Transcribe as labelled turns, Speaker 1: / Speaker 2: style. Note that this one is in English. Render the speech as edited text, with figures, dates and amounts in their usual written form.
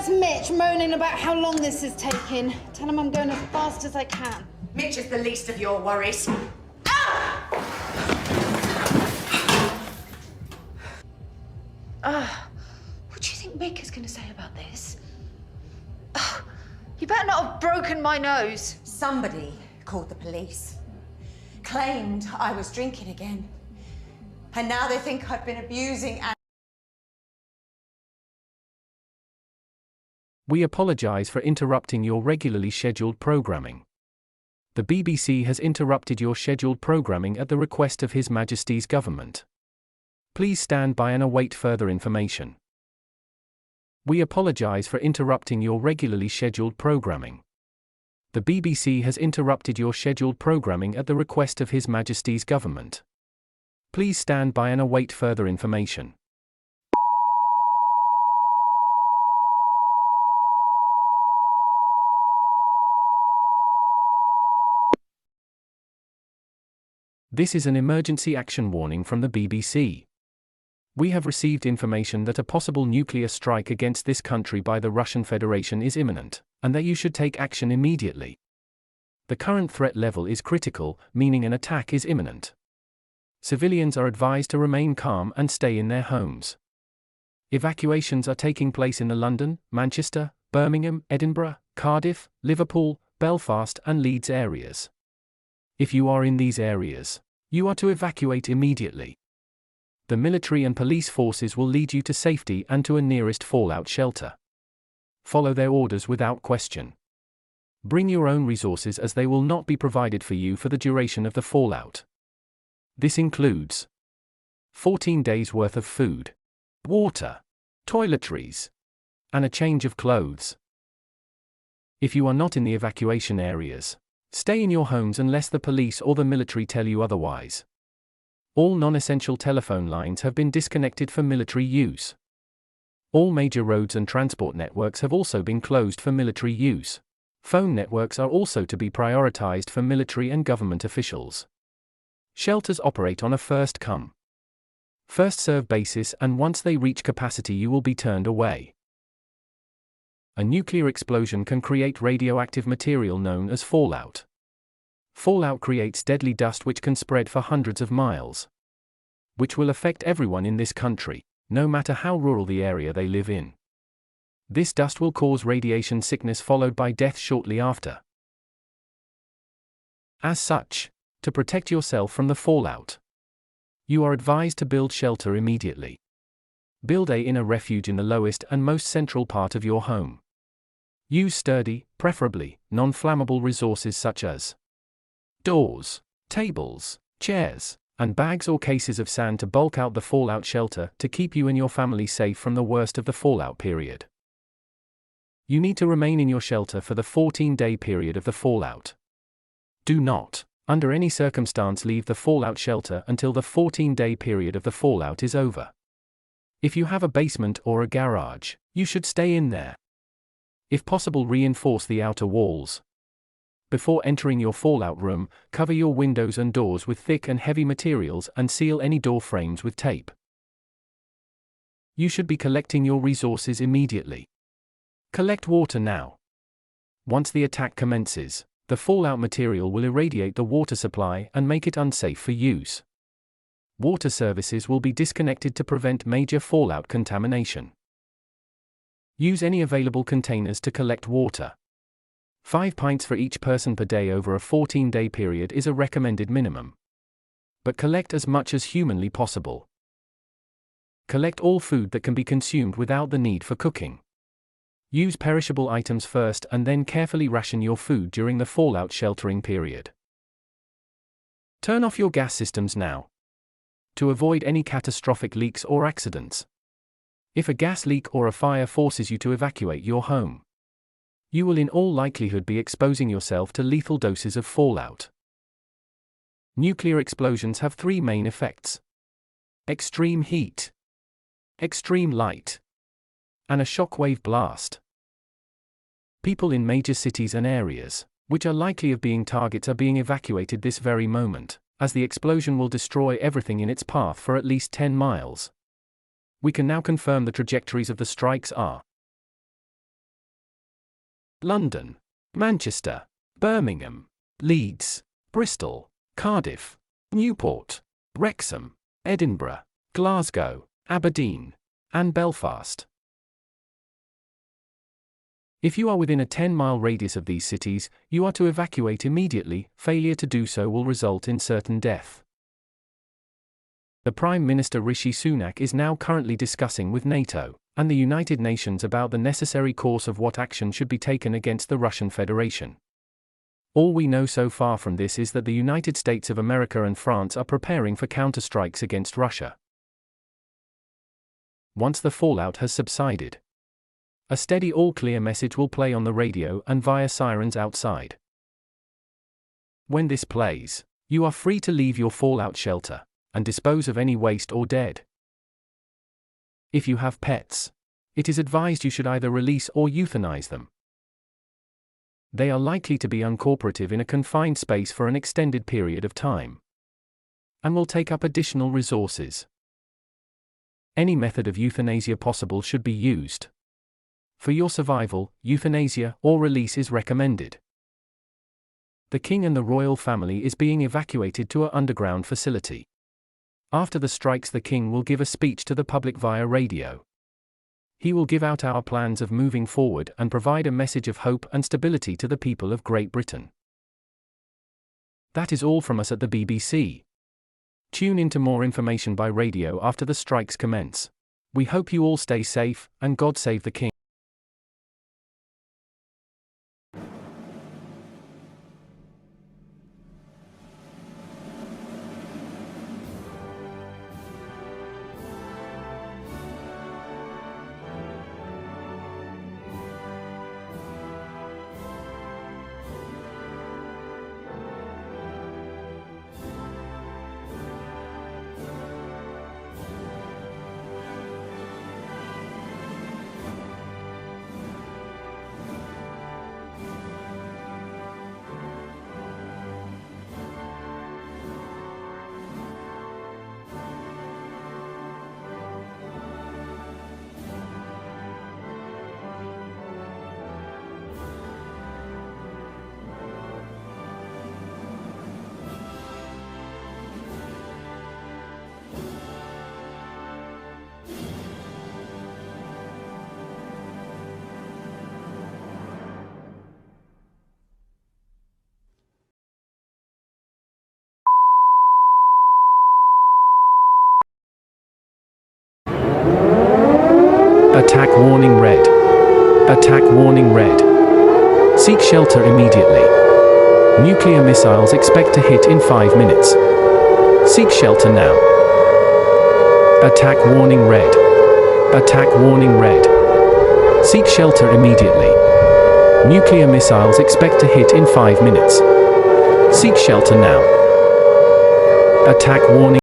Speaker 1: that's Mitch moaning about how long this is taking. Tell him I'm going as fast as I can.
Speaker 2: Mitch is the least of your worries.
Speaker 1: What do you think Mick is going to say about this? You better not have broken my nose.
Speaker 2: Somebody called the police. Claimed I was drinking again. And now they think I've been abusing and...
Speaker 3: We apologize for interrupting your regularly scheduled programming. The BBC has interrupted your scheduled programming at the request of His Majesty's government. Please stand by and await further information. We apologize for interrupting your regularly scheduled programming. The BBC has interrupted your scheduled programming at the request of His Majesty's government. Please stand by and await further information. This is an emergency action warning from the BBC. We have received information that a possible nuclear strike against this country by the Russian Federation is imminent, and that you should take action immediately. The current threat level is critical, meaning an attack is imminent. Civilians are advised to remain calm and stay in their homes. Evacuations are taking place in the London, Manchester, Birmingham, Edinburgh, Cardiff, Liverpool, Belfast and Leeds areas. If you are in these areas, you are to evacuate immediately. The military and police forces will lead you to safety and to a nearest fallout shelter. Follow their orders without question. Bring your own resources as they will not be provided for you for the duration of the fallout. This includes 14 days worth of food, water, toiletries, and a change of clothes. If you are not in the evacuation areas, stay in your homes unless the police or the military tell you otherwise. All non-essential telephone lines have been disconnected for military use. All major roads and transport networks have also been closed for military use. Phone networks are also to be prioritized for military and government officials. Shelters operate on a first-come, first-served basis, and once they reach capacity you will be turned away. A nuclear explosion can create radioactive material known as fallout. Fallout creates deadly dust which can spread for hundreds of miles, which will affect everyone in this country, no matter how rural the area they live in. This dust will cause radiation sickness followed by death shortly after. As such, to protect yourself from the fallout, you are advised to build shelter immediately. Build a inner refuge in the lowest and most central part of your home. Use sturdy, preferably non-flammable resources such as doors, tables, chairs, and bags or cases of sand to bulk out the fallout shelter to keep you and your family safe from the worst of the fallout period. You need to remain in your shelter for the 14-day period of the fallout. Do not, under any circumstance, leave the fallout shelter until the 14-day period of the fallout is over. If you have a basement or a garage, you should stay in there. If possible, reinforce the outer walls. Before entering your fallout room, cover your windows and doors with thick and heavy materials and seal any door frames with tape. You should be collecting your resources immediately. Collect water now. Once the attack commences, the fallout material will irradiate the water supply and make it unsafe for use. Water services will be disconnected to prevent major fallout contamination. Use any available containers to collect water. 5 pints for each person per day over a 14-day period is a recommended minimum. But collect as much as humanly possible. Collect all food that can be consumed without the need for cooking. Use perishable items first and then carefully ration your food during the fallout sheltering period. Turn off your gas systems now, to avoid any catastrophic leaks or accidents. If a gas leak or a fire forces you to evacuate your home, you will in all likelihood be exposing yourself to lethal doses of fallout. Nuclear explosions have 3 main effects: extreme heat, extreme light, and a shockwave blast. People in major cities and areas, which are likely of being targets, are being evacuated this very moment, as the explosion will destroy everything in its path for at least 10 miles. We can now confirm the trajectories of the strikes are London, Manchester, Birmingham, Leeds, Bristol, Cardiff, Newport, Wrexham, Edinburgh, Glasgow, Aberdeen, and Belfast. If you are within a 10-mile radius of these cities, you are to evacuate immediately. Failure to do so will result in certain death. The Prime Minister Rishi Sunak is now currently discussing with NATO and the United Nations about the necessary course of what action should be taken against the Russian Federation. All we know so far from this is that the United States of America and France are preparing for counterstrikes against Russia. Once the fallout has subsided, a steady all-clear message will play on the radio and via sirens outside. When this plays, you are free to leave your fallout shelter and dispose of any waste or dead. If you have pets, it is advised you should either release or euthanize them. They are likely to be uncooperative in a confined space for an extended period of time and will take up additional resources. Any method of euthanasia possible should be used. For your survival, euthanasia or release is recommended. The king and the royal family is being evacuated to an underground facility. After the strikes, the king will give a speech to the public via radio. He will give out our plans of moving forward and provide a message of hope and stability to the people of Great Britain. That is all from us at the BBC. Tune in to more information by radio after the strikes commence. We hope you all stay safe, and God save the king. Attack warning red. Attack warning red. Seek shelter immediately. Nuclear missiles expect to hit in 5 minutes. Seek shelter now. Attack warning red. Attack warning red. Seek shelter immediately. Nuclear missiles expect to hit in 5 minutes. Seek shelter now. Attack warning.